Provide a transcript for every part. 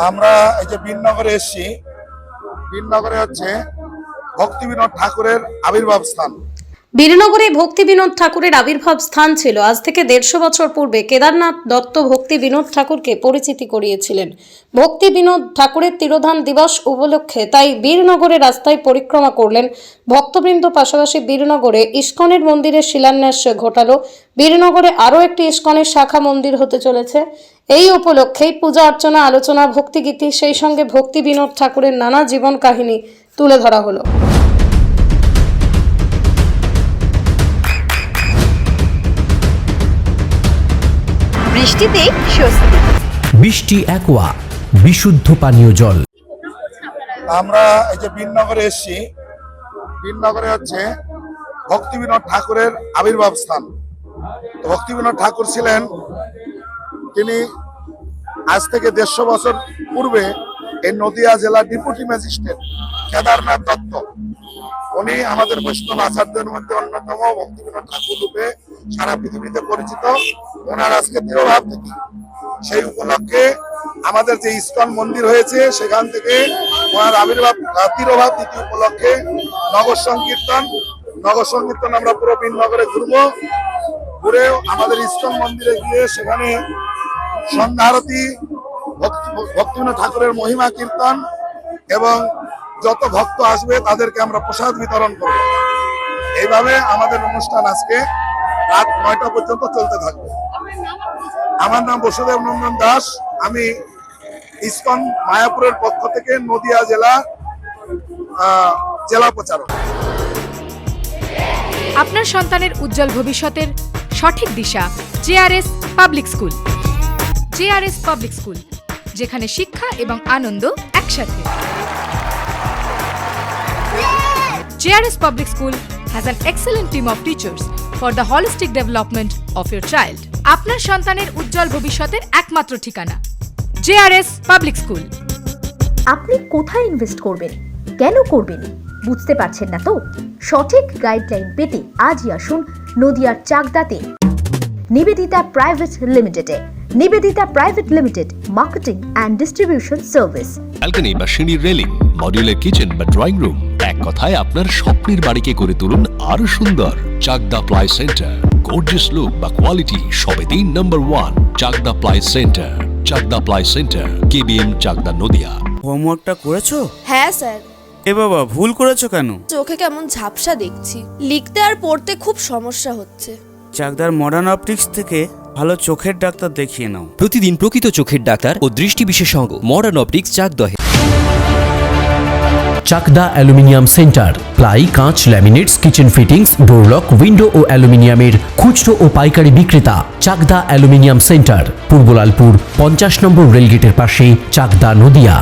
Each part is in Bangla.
আমরা এই যে বীরনগরে এসেছি, বীরনগরে হচ্ছে ভক্তি বিনোদ ঠাকুরের আবির্ভাব স্থান। বীরনগরে ভক্তি বিনোদ ঠাকুরের আবির্ভাব স্থান ছিল। আজ থেকে 150 বছর পূর্বে কেদারনাথ দত্ত ভক্তি বিনোদ ঠাকুরকে পরিচিতি করিয়েছিলেন। ভক্তি বিনোদ ঠাকুরের তিরোধান দিবস উপলক্ষে তাই বীরনগরের রাস্তায় পরিক্রমা করলেন ভক্তবৃন্দ। পাশাপাশি বীরনগরে ইস্কনের মন্দিরের শিলান্যাস ঘটালো। বীরনগরে আরও একটি ইস্কনের শাখা মন্দির হতে চলেছে। এই উপলক্ষেই পূজা অর্চনা, আলোচনা, ভক্তিগীতি, সেই সঙ্গে ভক্তি বিনোদ ঠাকুরের নানা জীবন কাহিনী তুলে ধরা হলো। বৃষ্টিতে স্বস্তি। বৃষ্টি অ্যাকোয়া বিশুদ্ধ পানীয় জল। আমরা এই যে বীরনগরে এসেছি, বীরনগরে হচ্ছে ভক্তি বিনোদ ঠাকুরের আবির্ভাব স্থান। ভক্তি বিনোদ ঠাকুর ছিলেন, তিনি আজ থেকে 150 বছর পূর্বে এই নদিয়া জেলার ডেপুটি ম্যাজিস্ট্রেট কেদারনাথ দত্ত, উনি আমাদের বৈষ্ণব আচার্যদের মধ্যে অন্যতম ভক্তি বিনোদ ঠাকুর রূপে সারা পৃথিবীতে পরিচিত। ওনার আজকে তিরোভাব তিথি, সেই উপলক্ষে আমাদের যে ইস্কন মন্দির হয়েছে সেখান থেকে ওনার আবির্ভাব তিরোভাব তিথি উপলক্ষে নগর সংকীর্তন আমরা পুরো বীরনগরে ঘুরবো। ঘুরে আমাদের ইস্কন মন্দিরে গিয়ে সেখানে সন্ধ্যা আরতি, ভক্তিবিনোদ ঠাকুরের মহিমা কীর্তন এবং যত ভক্ত আসবে তাদেরকে আমরা প্রসাদ বিতরণ করব। এইভাবে আমাদের অনুষ্ঠান আজকে রাত 9টা পর্যন্ত চলতে থাকবে। আমার নাম বসুদেব নন্দন দাস, আমি ইস্কন মায়াপুরের পক্ষ থেকে নদিয়া জেলা প্রচারক। আপনার সন্তানের উজ্জ্বল ভবিষ্যতের সঠিক দিশা JRS public school. JRS public school, যেখানে শিক্ষা এবং আনন্দ একসাথে। JRS public school has an excellent team of teachers for the holistic development of your child. আপনার সন্তানের উজ্জ্বল ভবিষ্যতের একমাত্র ঠিকানা জেআরএস পাবলিক স্কুল। আপনি কোথায় ইনভেস্ট করবেন, কেন করবেন বুঝতে পারছেন না তো? সঠিক গাইডলাইন পেতে আজই আসুন নদিয়ার চাকদাতে নিবেদিতা প্রাইভেট লিমিটেডে। Nivedita private limited, marketing and distribution service. Balcony বা সিঁড়ির রেলিং, মডিউলার কিচেন বা ড্রয়িং রুম, এক কথায় আপনার স্বপ্নের বাড়িকে করে তুলুন আরো সুন্দর। Chakdah ply centre, gorgeous look বা কোয়ালিটি সবে 3 number 1 Chakdah ply centre. Chakdah ply centre, KBM, Chakdah, Nadia. হোমওয়ার্কটা করেছো? হ্যাঁ স্যার। এ বাবা, ভুল করেছো কেন? চোখে কেমন ঝাপসা দেখছি, লিখতে আর পড়তে খুব সমস্যা হচ্ছে। চাকদার মডার্ন অপটিক্স থেকে ভালো চোখের ডাক্তার দেখিয়ে নাও। প্রতিদিন প্রকৃত চোখের ডাক্তার ও দৃষ্টি বিশেষজ্ঞ মডার্ন অপটিক্স চাকদহে। চাকদা অ্যালুমিনিয়াম সেন্টার, প্লাই, কাঁচ, laminates, kitchen fittings, door lock, window ও অ্যালুমিনিয়ামের খুচরো ও পাইকারি বিক্রেতা। চাকদা অ্যালুমিনিয়াম সেন্টার, পূর্ব লালপুর 50 নম্বর রেলগেটের পাশে, চাকদা, নদিয়া।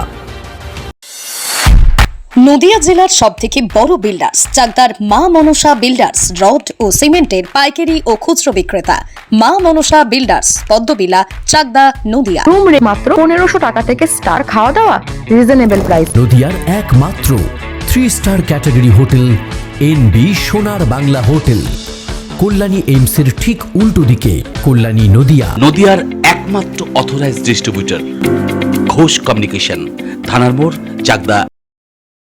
নদিয়া জেলার সবথেকে বড় বিল্ডার্স চাকদার মা মনসা বিল্ডার্স, রড ও সিমেন্টের পাইকারি ও খুচরো বিক্রেতা। মা মনসা বিল্ডার্স, পদ্মবিলা, চাকদা, নদিয়া। রুম রে মাত্র 1500 টাকা থেকে স্টার, খাওয়া দাওয়া রিজনেবল প্রাইস। নদিয়ার একমাত্র 3 স্টার ক্যাটাগরি হোটেল এনবি সোনার বাংলা হোটেল, কল্যাণী এইমসের ঠিক উল্টো দিকে, কল্যাণী, নদিয়া। নদিয়ার একমাত্র অথরাইজড ডিস্ট্রিবিউটর ঘোষ কমিউনিকেশন, থানার মোড়, চাকদা।